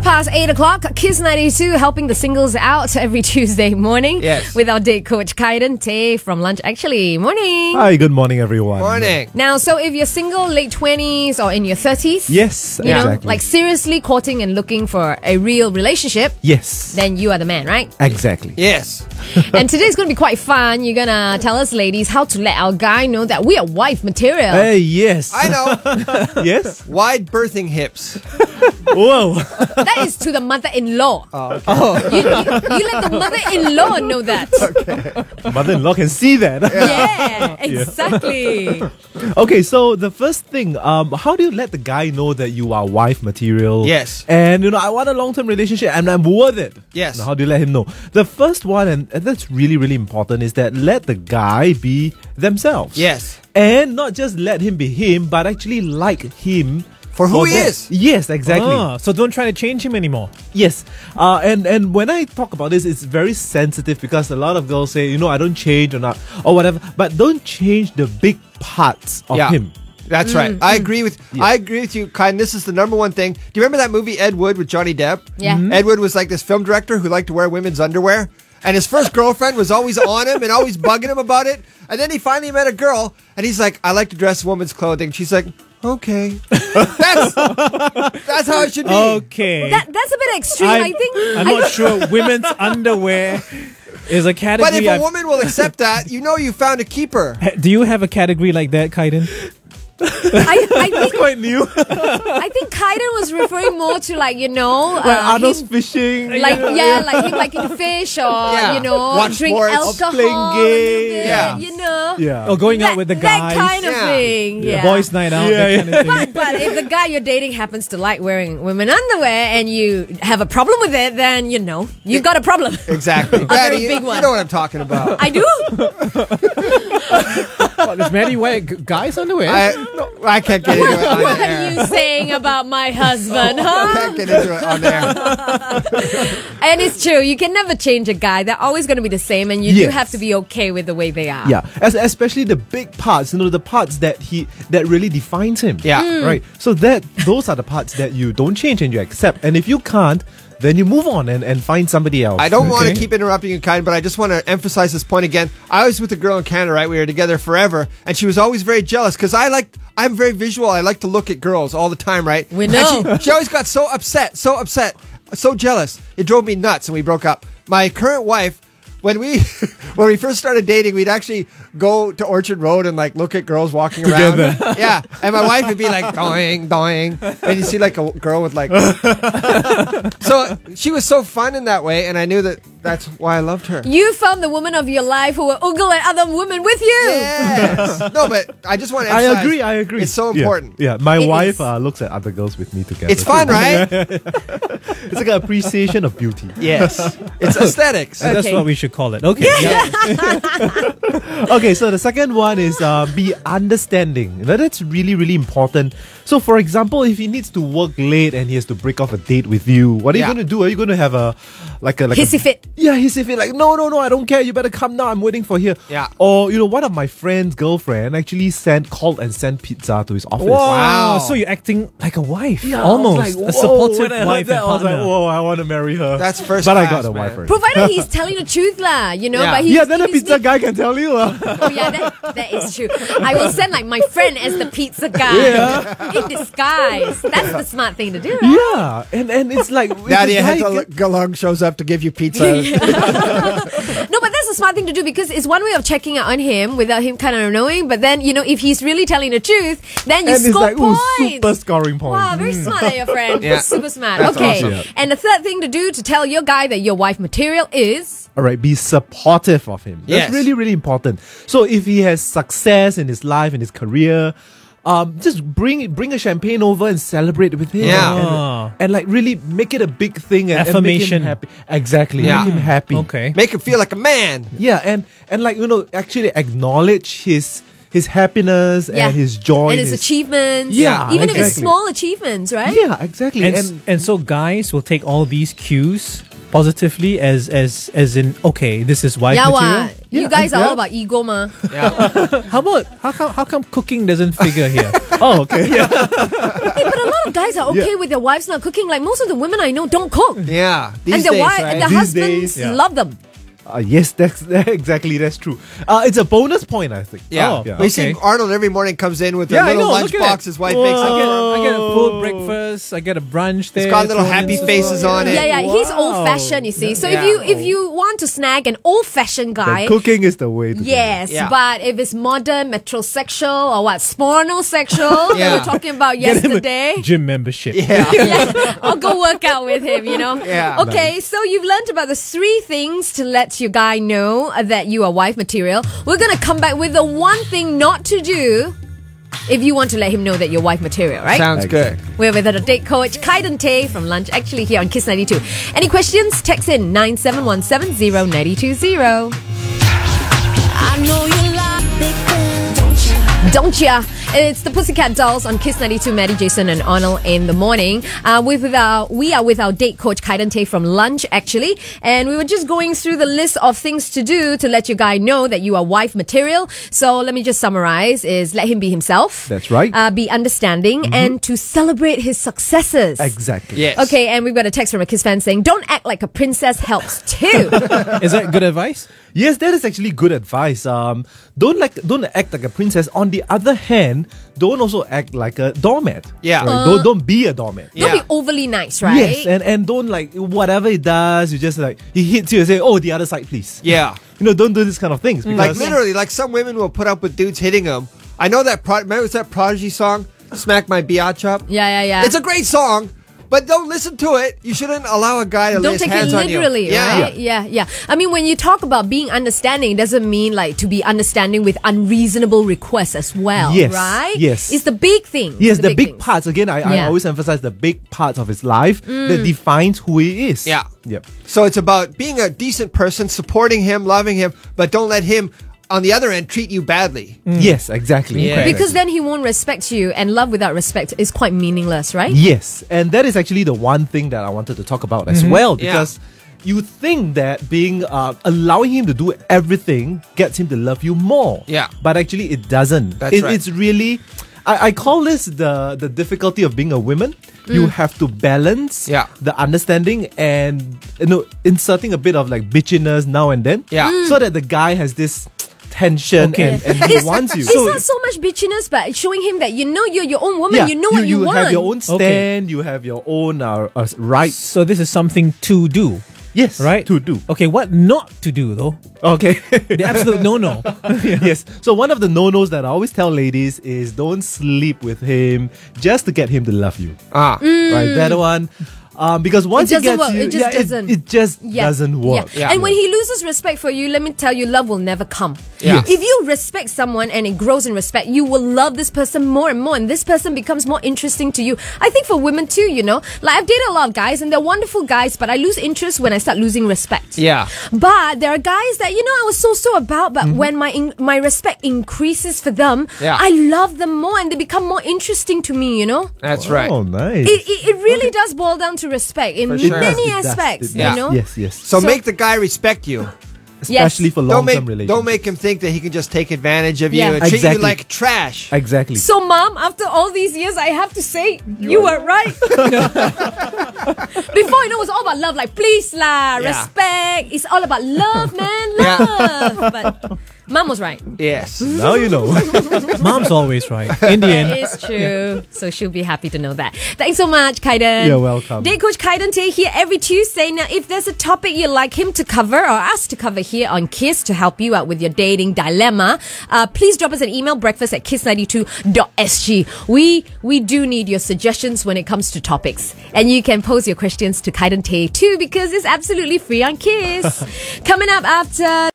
past 8 o'clock, Kiss 92 helping the singles out every Tuesday morning. Yes. With our date coach Kydon, Tay from lunch. Actually, morning. Hi, good morning, everyone. Morning. Now, so if you're single, late 20s or in your 30s, Yes, you know, exactly. like seriously courting and looking for a real relationship, Yes, then you are the man, right? exactly. Yes. And today's going to be quite fun. You're going to tell us, ladies, how to let our guy know that we are wife material. Hey, yes. I know. Yes. Wide birthing hips. Whoa. That is to the mother-in-law. Oh, okay. You let the mother-in-law know that. Mother-in-law can see that. Yeah, exactly. Okay, so the first thing, how do you let the guy know that you are wife material? Yes. And, I want a long-term relationship and I'm worth it. Yes. Now, how do you let him know? The first one, and that's really, really important, is that let the guy be themselves. Yes. And not just let him be him, but actually like him For who he that. is. Yes, exactly. So don't try to change him anymore. Yes, and when I talk about this, it's very sensitive because a lot of girls say, I don't change or whatever, but don't change the big parts of him. That's right. I agree with you, Kydon. This is the number one thing. Do you remember that movie Ed Wood with Johnny Depp? Yeah. Ed Wood was like this film director who liked to wear women's underwear. And his first girlfriend was always on him and always bugging him about it. And then he finally met a girl and he's like, I like to dress women's clothing. She's like, okay. That's how it should be. Okay. That's a bit extreme, I think. I'm not sure women's underwear is a category. But if a woman will accept that, you found a keeper. Do you have a category like that, Kydon? I think Quite new. I think Kydon was referring more to Like Arnold's him, fishing. like him liking fish or Watch drink sports. alcohol, Playing a little bit, games. Yeah. Or going out with the that guys? kind of Yeah. thing. Yeah. Boys' night out, that kind of thing. But if the guy you're dating happens to like wearing women underwear and you have a problem with it, then you've got a problem. Exactly. very Maddie, big one. you know what I'm talking about. I do. What, does Maddie wear guys' underwear? I can't get into it on What air. are you saying about my husband, I huh? can't get into it on air. And it's true. You can never change a guy. They're always going to be the same, and you do Yes. have to be okay with the way they are. Yeah, especially the big parts, the parts that really defines him. Yeah. Right. So those are the parts that you don't change and you accept. And if you can't, then you move on and find somebody else. I don't want to keep interrupting you, Kydon, but I just want to emphasize this point again. I was with a girl in Canada, right? We were together forever, and she was always very jealous because I'm very visual. I like to look at girls all the time, right? We know. And she always got so upset, so jealous. It drove me nuts, and we broke up. My current wife, when we first started dating, we'd actually go to Orchard Road and look at girls walking around. Yeah, and my wife would be like doing, and you see a girl with So she was so fun in that way, and I knew that's why I loved her. You found the woman of your life who will ogle at other women with you. Yes. No, but I just want to emphasize. I agree. It's so important. Yeah, my It wife is. looks at other girls with me together. It's fun, right? It's like an appreciation of beauty. Yes. It's aesthetics. That's Okay. what we should call it. Okay. Okay, so the second one is be understanding. Now, that's really, really important. So, for example, if he needs to work late and he has to break off a date with you, what are you going to do? Are you going to have a Hissy fit. Yeah, hissy fit. No, I don't care. You better come now. I'm waiting for here. Yeah. Or, one of my friend's girlfriend actually called and sent pizza to his office. Wow. So you're acting like a wife. Yeah, Almost. I was like, a supportive when I heard wife that, and I was like, partner. whoa, I want to marry her. That's first But I class, got a man. wife already. Provided he's telling the truth, Yeah. But he's, Yeah, then a he's pizza guy can tell you. Oh yeah, that is true. I will send my friend as the pizza guy in disguise. That's the smart thing to do. Right? Yeah, and it's like... Daddy it's like- Galung shows up to give you pizza. No, but that's a smart thing to do because it's one way of checking out on him without him kind of knowing. But then, if he's really telling the truth, then you and it's score like, ooh, points. super scoring points. Wow, very smart there, your friend. Yeah. Super smart. That's Okay. awesome. And the third thing to do to tell your guy that you're wife material is... All right, be supportive of him. That's Yes. really, really important. So if he has success in his life, in his career, just bring a champagne over and celebrate with him. Yeah. And really make it a big thing and Affirmation. make him happy. Exactly. Yeah. Make him happy. Okay. Make him feel like a man. Yeah, and actually acknowledge his happiness and his joy and his achievements. Yeah, Even if it's exactly. small achievements, right? Yeah, exactly. And so guys will take all these cues positively as in, okay, this is wife Yeah, material. what? You Yeah, guys are yeah. all about ego, ma. Yeah. How come cooking doesn't figure here? oh, okay. Yeah. Hey, but a lot of guys are okay with their wives not cooking. Like most of the women I know don't cook. Yeah. These And their days, wife right? and their These husbands days, yeah. love them. Yes, that's exactly, that's true. It's a bonus point, I think. Yeah. Oh, Yeah. We see Okay. Arnold every morning comes in with a Yeah, I little know, look at lunchbox it. his wife makes I up get, for him. I get a full breakfast. I get a brunch there. It's got little thrown happy in. faces on it. Yeah, he's Wow. old fashioned, you see. So Yeah. if you want to snag an old fashioned guy, The cooking is the way to do it. yes, Yeah. but if it's modern, metrosexual, or what, spornosexual that Yeah. we were talking about Get him a yesterday. gym membership. Yeah. I'll go work out with him, you know? Yeah. Okay, so you've learned about the 3 things to let your guy know that you are wife material. We're going to come back with the one thing not to do if you want to let him know that you're wife material, right? Sounds good. We're with our date coach, Kydon Tay from Lunch, actually here on Kiss 92. Any questions? Text in 97170 I know you like big things, don't you? Don't ya? It's the Pussycat Dolls on Kiss 92, Maddie, Jason and Arnold in the morning. We are with our date coach, Kydon Tay from Lunch, actually. And we were just going through the list of things to do to let your guy know that you are wife material. So let me just summarize is let him be himself. That's right. Be understanding and to celebrate his successes. Exactly. Yes. Okay, and we've got a text from a Kiss fan saying, don't act like a princess helps too. Is that good advice? Yes, that is actually good advice. Don't act like a princess. On the other hand, don't also act like a doormat. Yeah. Right? Don't be a doormat. Don't Yeah. be overly nice, right? Yes, and don't like whatever he does, you just like he hits you and say, "Oh, the other side, please." Yeah. You know, don't do this kind of things Like because literally, like some women will put up with dudes hitting them. I know that. Remember that Prodigy song, "Smack My Biatch Up"? Yeah. It's a great song, but don't listen to it. You shouldn't allow a guy to lay Don't his take it hands on you. literally, right? Yeah. I mean, when you talk about being understanding, it doesn't mean like to be understanding with unreasonable requests as well, Yes, right? yes. It's the big thing. yes, the big things. parts. Again, I Yeah. always emphasize the big parts of his life that defines who he is. Yeah. Yep. So it's about being a decent person, supporting him, loving him, but don't let him, on the other end, treat you badly. Yes, exactly. Yeah. Correct. Because then he won't respect you, and love without respect is quite meaningless, right? Yes, and that is actually the one thing that I wanted to talk about as well, Yeah. because you think that being allowing him to do everything gets him to love you more. Yeah. But actually it doesn't. That's right. It's really I call this the difficulty of being a woman. You have to balance Yeah. the understanding and inserting a bit of like bitchiness now and then. Yeah. So that the guy has this tension Okay. and he wants you. It's not so much bitchiness, but showing him that you know you're your own woman, you know what you want. have your own stand, you have your own rights. So this is something to do, Yes, right? to do. Okay, what not to do though? Okay. The absolute no-no. Yes. So one of the no-nos that I always tell ladies is don't sleep with him just to get him to love you. Ah. Right? That one. Because once It he doesn't gets work. you, It just doesn't. It just Yeah. doesn't work. Yeah. And when he loses respect for you, let me tell you, love will never come. Yeah. If you respect someone and it grows in respect, you will love this person more and more, and this person becomes more interesting to you. I think for women too, you know, like I've dated a lot of guys and they're wonderful guys, but I lose interest when I start losing respect. Yeah. But there are guys that, you know, I was so about, but when my respect increases for them, Yeah. I love them more and they become more interesting to me, you know? That's right. Oh, nice. It really does boil down to respect in For sure. many It does, aspects, it does. you know? Yes. So make the guy respect you. Especially for Don't long-term relationships. don't make him think that he can just take advantage of you Yeah. and treat you Exactly. like trash. Exactly. So, Mom, after all these years, I have to say, you were right. Before, you know, it was all about love. Like, please lah, Yeah. respect. It's all about love, man, Yeah. love. But Mom was right. Yes. Now you know. Mom's always right. In the end. That is true. So she'll be happy to know that. Thanks so much, Kydon. You're welcome. Date Coach Kydon Tay here every Tuesday. Now, if there's a topic you'd like him to cover or us to cover here on Kiss to help you out with your dating dilemma, please drop us an email, breakfast@kiss92.sg. We do need your suggestions when it comes to topics. And you can pose your questions to Kydon Tay too because it's absolutely free on Kiss. Coming up after